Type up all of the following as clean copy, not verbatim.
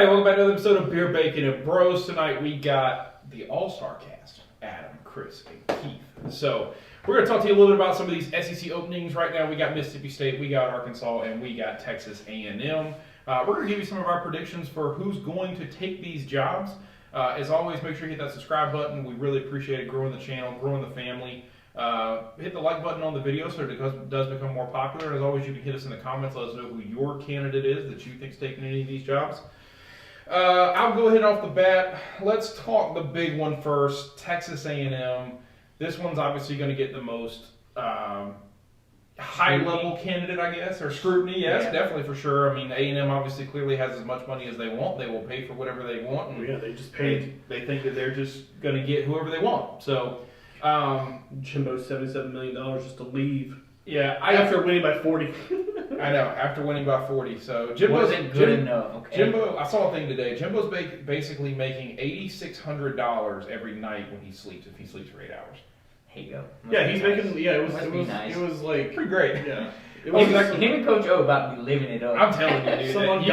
right, welcome back to another episode of Beer, Bacon, and Bros. Tonight we got the All-Star cast, Adam, Chris, and Keith. So we're going to talk to you a little bit about some of these SEC openings. Right now we got Mississippi State, we got Arkansas, and we got Texas A&M. We're going to give you some of our predictions for who's going to take these jobs. As always, make sure you hit that subscribe button. We really appreciate it, growing the channel, growing the family. Hit the like button on the video so it does become more popular. And as always, you can hit us in the comments. Let us know who your candidate is that you think is taking any of these jobs. I'll go ahead off the bat. Let's talk the big one first, Texas A&M. This one's obviously going to get the most high-level candidate, I guess, or scrutiny. Yes, yeah. Definitely for sure. I mean, A&M obviously clearly has as much money as they want. They will pay for whatever they want. And they just paid. They think that they're just going to get whoever they want. So, Jimbo's $77 million just to leave. Yeah, after winning by 40. I know, after winning by 40. So Jimbo's wasn't good enough. Okay. Jimbo, I saw a thing today. Jimbo's basically making $8,600 every night when he sleeps, if he sleeps for 8 hours. Here you go. Yeah, he's nice. making. Yeah, Nice. it was like pretty great. Yeah. Him and Coach O about to be living it up. I'm telling you, dude.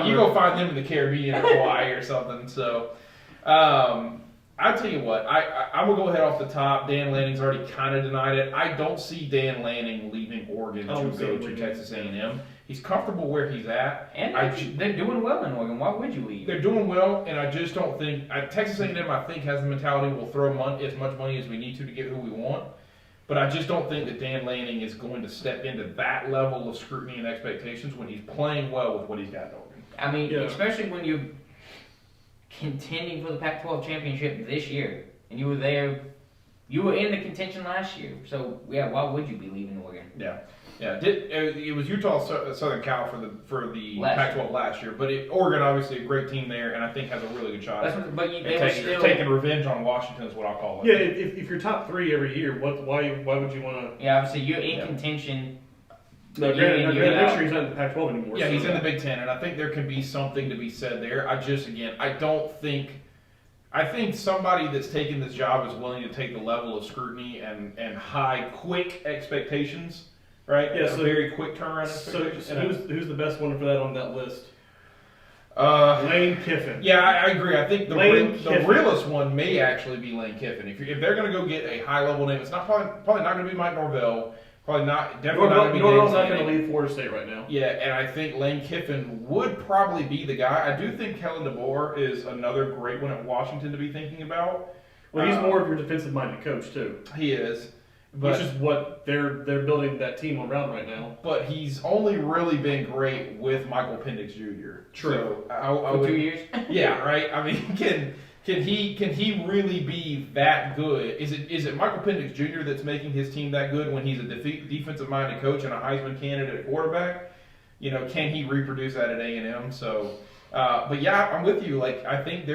You go find them in the Caribbean or Hawaii or something. So, I'll tell you what. I'm gonna go ahead off the top. Dan Lanning's already kind of denied it. I don't see Dan Lanning leaving Oregon to go to Texas A&M. He's comfortable where he's at. And they're doing well in Oregon. Why would you leave? They're doing well, and I just don't think Texas A&M. I think has the mentality we'll throw as much money as we need to get who we want. But I just don't think that Dan Lanning is going to step into that level of scrutiny and expectations when he's playing well with what he's got in Oregon. I mean, especially when you're contending for the Pac-12 championship this year, and you were there. You were in the contention last year, so yeah. Why would you be leaving Oregon? Yeah. Yeah, it was Utah, Southern Cal for the Pac-12 last year, but Oregon obviously a great team there, and I think has a really good shot. Taking revenge on Washington is what I'll call it. Yeah, if you're top 3 every year, why would you want to? Yeah, obviously you're in contention. No, granted, make sure he's not in the Pac-12 anymore. Yeah, he's in the Big Ten, and I think there can be something to be said there. I think somebody that's taking this job is willing to take the level of scrutiny and high, quick expectations. Right? Yeah, so very quick turnaround. So who's the best one for that on that list? Lane Kiffin. Yeah, I agree. I think the realest one may actually be Lane Kiffin. If they're going to go get a high level name, it's not probably not going to be Mike Norvell. Probably not. Definitely not going to be. Norvell's not going to leave Florida State right now. Yeah, and I think Lane Kiffin would probably be the guy. I do think Kellen DeBoer is another great one at Washington to be thinking about. Well, he's more of your defensive-minded coach too. He is. Which is what they're building that team around right now. But he's only really been great with Michael Penix Jr. True. So for 2 years. Yeah, right. I mean, can he really be that good? Is it Michael Penix Jr. that's making his team that good when he's a defensive-minded coach and a Heisman candidate at quarterback? You know, can he reproduce that at A&M? So, but yeah, I'm with you. Like, I think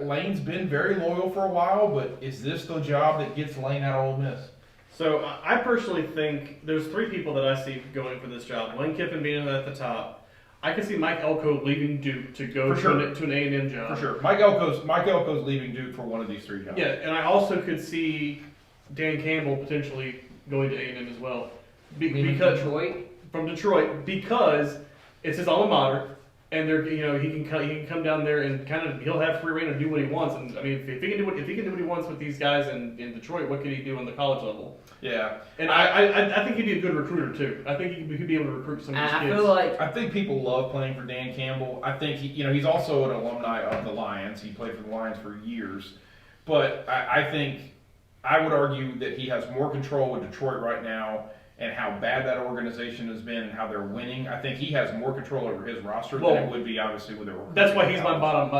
Lane's been very loyal for a while, but is this the job that gets Lane out of Ole Miss? So I personally think there's 3 people that I see going for this job. Lane Kiffin being at the top. I can see Mike Elko leaving Duke to go to an A&M job. For sure. Mike Elko's leaving Duke for one of these 3 jobs. Yeah, and I also could see Dan Campbell potentially going to A&M as well. From Detroit, because it's his alma mater. And he can come down there and he'll have free reign to do what he wants. And I mean, if he can do what he wants with these guys in Detroit, what could he do on the college level? Yeah, and I think he'd be a good recruiter too. I think he'd be able to recruit some of these kids. I think people love playing for Dan Campbell. I think he's also an alumni of the Lions. He played for the Lions for years, but I think I would argue that he has more control with Detroit right now. And how bad that organization has been and how they're winning. I think he has more control over his roster than it would be obviously with their. That's why he's my bottom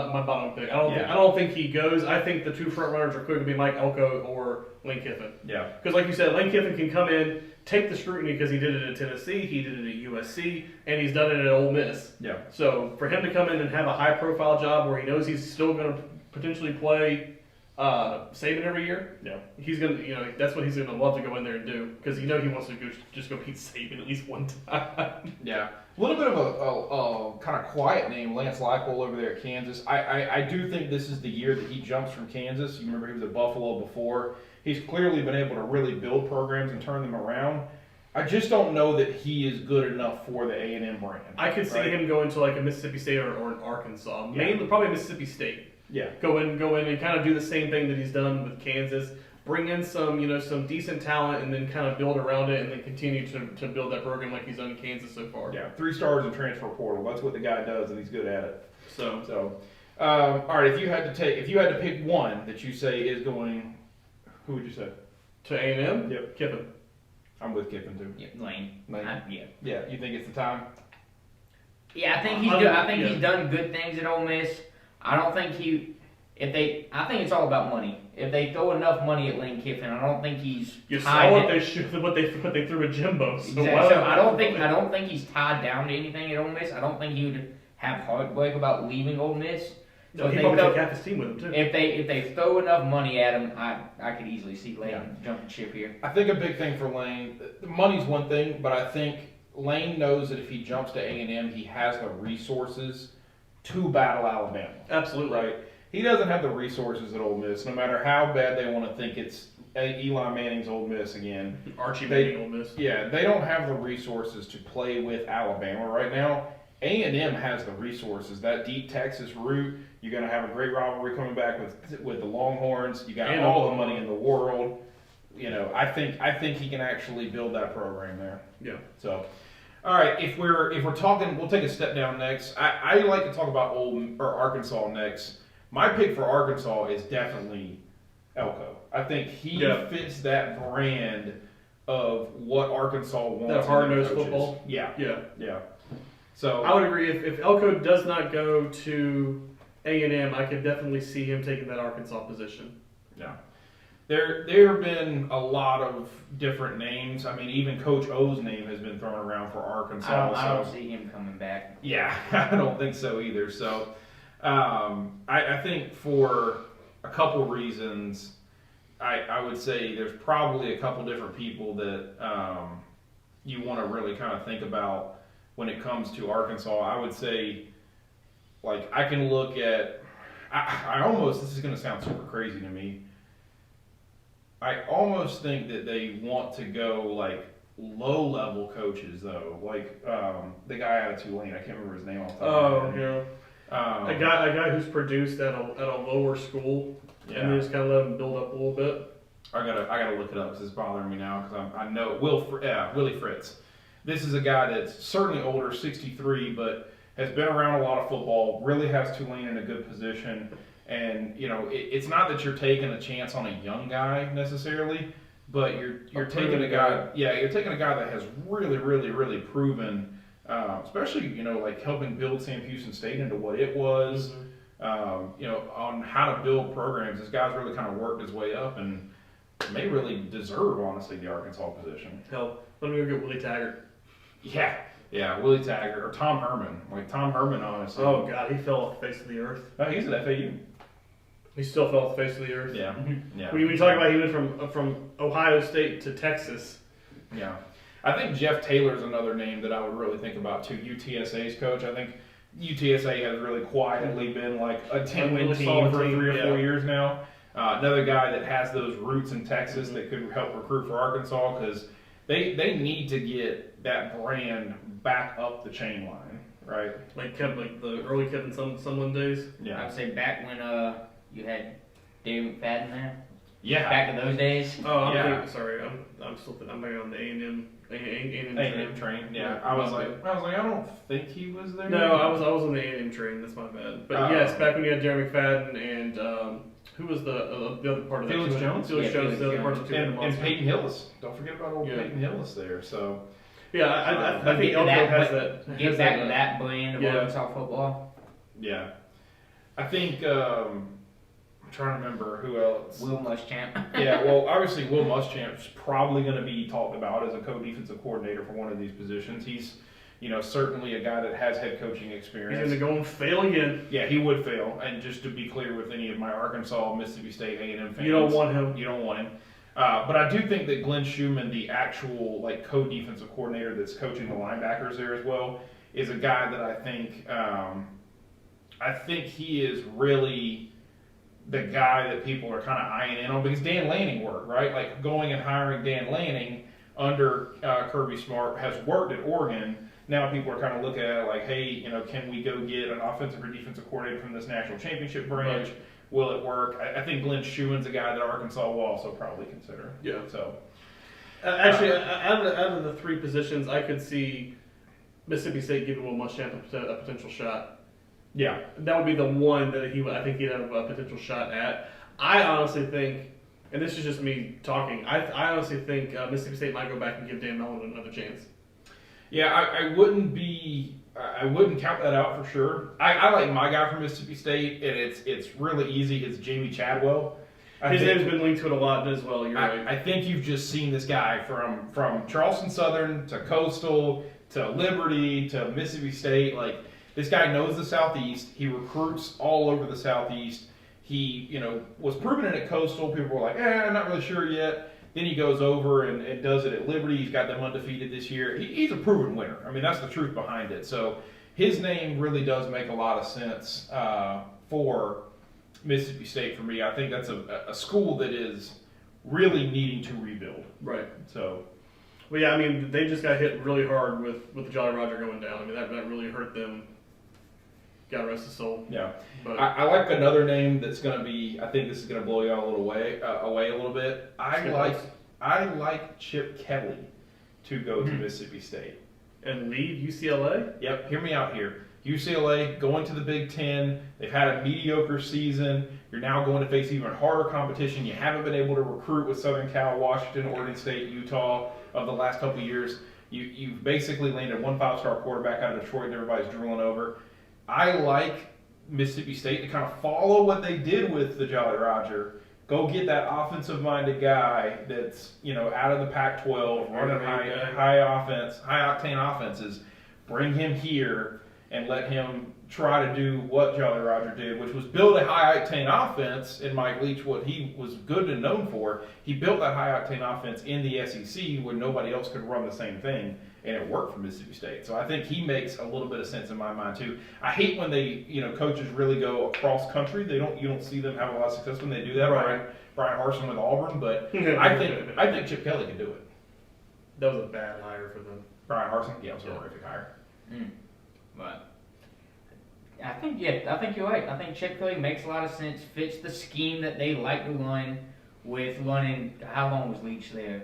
pick. I don't think he goes. I think the 2 front runners are clearly going to be Mike Elko or Lane Kiffin. Yeah. Because like you said, Lane Kiffin can come in, take the scrutiny because he did it at Tennessee, he did it at USC, and he's done it at Ole Miss. Yeah. So for him to come in and have a high profile job where he knows he's still going to potentially play Saban every year. Yeah, he's gonna, that's what he's gonna love to go in there and do because he wants to just go beat Saban at least one time. Yeah, a little bit of a kind of quiet name, Lance Leipold over there at Kansas. I do think this is the year that he jumps from Kansas. You remember he was at Buffalo before. He's clearly been able to really build programs and turn them around. I just don't know that he is good enough for the A&M brand. I could see right? him going to like a Mississippi State or an Arkansas. Yeah. Mainly, probably Mississippi State. Yeah. Go in and kind of do the same thing that he's done with Kansas. Bring in some decent talent and then kind of build around it and then continue to build that program like he's done in Kansas so far. Yeah, 3 stars in transfer portal. That's what the guy does, and he's good at it. So All right. If you had to pick one that you say is going, who would you say? to A&M, Yep. Kiffin. I'm with Kiffin too. Yeah, Lane. Lane. Yeah. Yeah, you think it's the time? Yeah, I think he's he's done good things at Ole Miss. I don't think I think it's all about money. If they throw enough money at Lane Kiffin, I don't think he's You tied saw to- what they threw at Jimbo. So, Exactly. why So I don't think he's tied down to anything at Ole Miss. I don't think he would have heartbreak about leaving Ole Miss. So No, if he they probably throw- took half his team with him too. If they throw enough money at him, I could easily see Lane jumping ship here. I think a big thing for Lane, the money's one thing, but I think Lane knows that if he jumps to A&M, he has the resources to battle Alabama. Absolutely. Right? He doesn't have the resources at Ole Miss, no matter how bad they want to think it's Eli Manning's Ole Miss again. Archie They- Manning, Ole Miss. Yeah, they don't have the resources to play with Alabama right now. A&M has the resources. That deep Texas route, you're going to have a great rivalry coming back with the Longhorns. You got And all the Oklahoma. money in the world. You know, I think he can actually build that program there. Yeah. So, all right, if we're talking, we'll take a step down next. I like to talk about Arkansas next. My pick for Arkansas is definitely Elko. I think he fits that brand of what Arkansas wants. That hard-nosed in their coaches. football? Yeah, Yeah. yeah. So I would agree. If Elko does not go to A&M, I could definitely see him taking that Arkansas position. yeah. There have been a lot of different names. I mean, even Coach O's name has been thrown around for Arkansas. I don't see him coming back. Yeah, I don't think so either. So, I think for a couple reasons, I would say there's probably a couple different people that you want to really kind of think about when it comes to Arkansas. I would say, like, I can look at, I almost, this is going to sound super crazy to me, I almost think that they want to go, like, low-level coaches, though. Like, the guy out of Tulane, I can't remember his name off the top of my head. Yeah. A guy who's produced at a lower school, and then just kind of let him build up a little bit. I gotta look it up because it's bothering me now because I know Willie Fritz. This is a guy that's certainly older, 63, but has been around a lot of football. Really has Tulane in a good position, and you know it's not that you're taking a chance on a young guy necessarily, but you're taking a guy. Yeah, you're taking a guy that has really proven, especially like helping build Sam Houston State into what it was. On how to build programs. This guy's really kind of worked his way up and may really deserve, honestly, the Arkansas position. Hell, let me go get Willie Taggart. Yeah, Willie Taggart or Tom Herman. Like Tom Herman, honestly. Oh God, he fell off the face of the earth. Oh, he's at FAU. He still fell off the face of the earth. Yeah, yeah. When you talk about he went from Ohio State to Texas. Yeah, I think Jeff Taylor's another name that I would really think about too. UTSA's coach. I think UTSA has really quietly been like a 10-win really team solid for team, 3 or 4 yeah. years now. Another guy that has those roots in Texas that could help recruit for Arkansas because they need to get that brand back up the chain line, right? Like the early Kevin Sumlin days. I Yeah, would say back when you had David McFadden there. yeah. Back in those days. Oh, I'm Yeah. thinking, sorry, I'm still thinking, I'm back on the A&M A&M train. Yeah, I was like, I don't think he was there. No, I was on the A&M train. That's my bad. But yes, back when you had Jeremy McFadden and who was the other part of that? Felix Jones? Felix Yeah, Jones, Felix the other Jones. part of the two. And Peyton Hillis. Don't forget about old Yeah. Peyton Hillis there. So Yeah, I But think get Elko that- has but that. Get has back to that brand of Yeah. Arkansas football. yeah, I think I'm trying to remember who else. Will Muschamp. Yeah, well, obviously Will Muschamp's probably going to be talked about as a co-defensive coordinator for one of these positions. He's, certainly a guy that has head coaching He's experience. going to go and fail again. Yeah, he would fail. And just to be clear with any of my Arkansas, Mississippi State, A&M fans, You don't want him. You don't want him. But I do think that Glenn Schumann, the actual co-defensive coordinator that's coaching the linebackers there as well, is a guy that I think he is really the guy that people are kind of eyeing in on because Dan Lanning worked, right? Like going and hiring Dan Lanning under Kirby Smart has worked at Oregon. Now people are kind of looking at it like, hey, you know, can we go get an offensive or defensive coordinator from this national championship branch? Right. Will it work? I think Glenn Schuman's a guy that Arkansas will also probably consider. Yeah. So Actually, out of the three positions, I could see Mississippi State giving Will Muschamp a potential shot. yeah, That would be the one that I think he'd have a potential shot at. I honestly think, and this is just me talking, I honestly think Mississippi State might go back and give Dan Mullen another chance. yeah, I wouldn't count that out for sure. I like my guy from Mississippi State, and it's really easy. It's Jamie Chadwell. His name's been linked to it a lot as well. You're right. I think you've just seen this guy from Charleston Southern to Coastal to Liberty to Mississippi State. Like, this guy knows the Southeast. He recruits all over the Southeast. He, you know, was proven it at Coastal. People were like, I'm not really sure yet. Then he goes over and does it at Liberty. He's got them undefeated this year. He's a proven winner. I mean, that's the truth behind it. So his name really does make a lot of sense for Mississippi State for me. I think that's a school that is really needing to rebuild. Right. So, Well, yeah, I mean, they just got hit really hard with the Jolly Roger going down. I mean, that really hurt them. God rest his soul. yeah. But I like another name that's going to be, I think this is going to blow y'all a little away a little bit. I like Chip Kelly to go to Mississippi State. and leave UCLA. Yep, hear me out here. UCLA going to the Big Ten. They've had a mediocre season. You're now going to face even harder competition. You haven't been able to recruit with Southern Cal, Washington, Oregon State, Utah of the last couple of years. You've basically landed one five-star quarterback out of Detroit and everybody's drooling over. I like Mississippi State to kind of follow what they did with the Jolly Roger. Go get that offensive-minded guy that's, you know, out of the Pac-12, running high-octane offenses. Bring him here and let him try to do what Jolly Roger did, which was build a high-octane offense in Mike Leach, what he was good and known for. He built that high-octane offense in the SEC where nobody else could run the same thing, and it worked for Mississippi State. So I think he makes a little bit of sense in my mind, too. I hate when they, you know, coaches really go across country. You don't see them have a lot of success when they do that. Right. Brian Harsin with Auburn, but I think Chip Kelly can do it. That was a bad hire for them. Brian Harsin, yeah, it was a horrific hire. But I think you're right. I think Chip Kelly makes a lot of sense, fits the scheme that they like to run with running. How long was Leach there?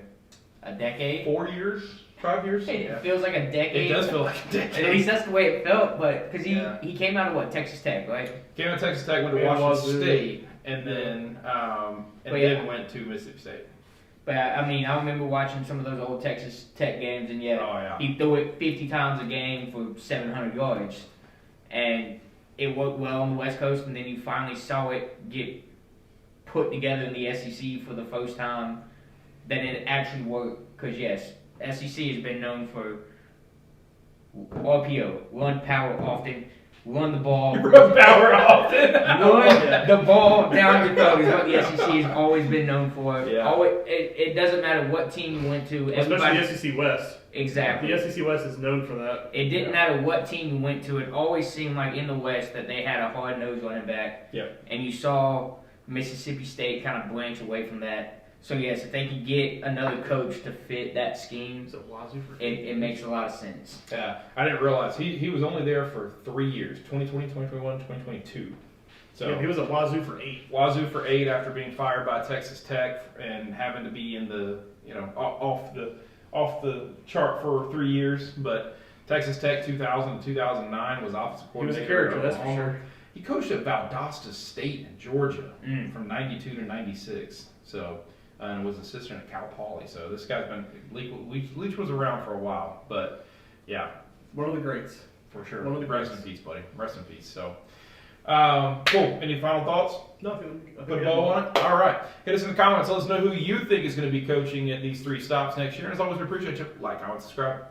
A decade? 4 years? 5 years? It feels like a decade. It does feel like a decade. At least that's the way it felt, but because Yeah. he came out of what, Texas Tech, right? Came out of Texas Tech, went to And Washington Wazoo. State, and then But yeah. then went to Mississippi State. But I mean, I remember watching some of those old Texas Tech games, and Oh yeah. he threw it 50 times a game for 700 yards, and it worked well on the West Coast. And then you finally saw it get put together in the SEC for the first time that it actually worked. Because yes, SEC has been known for RPO, run power often, run the ball. Run power often. Run the ball down your throat is what the SEC has always been known for. Yeah. It doesn't matter what team you went to. Especially the SEC West. Exactly. The SEC West is known for that. It didn't matter what team you went to. It always seemed like in the West that they had a hard-nosed running back. Yep. And you saw Mississippi State kind of branch away from that. So yes, if they could get another coach to fit that scheme, Is it Wazoo for it makes a lot of sense. Yeah, I didn't realize he was only there for 3 years, 2020, 2021, 2022. So Yeah, he was at Wazoo for 8. Wazoo for 8 after being fired by Texas Tech and having to be in the, you know, off the chart for 3 years. But Texas Tech 2000 to 2009 was offensive He was coordinator. a character, that's for Oklahoma. sure. He coached at Valdosta State in Georgia Mm. from 92 to 96. So, and was assistant at Cal Poly. So this guy's been, Leach was around for a while. But yeah, One of the greats. for sure. One of the Rest in greats. peace, buddy. Rest in peace. So, cool. Any final thoughts? Nothing. Put a bow on it? All right. Hit us in the comments. Let us know who you think is going to be coaching at these 3 stops next year. And as always, we appreciate you. Like, comment, subscribe.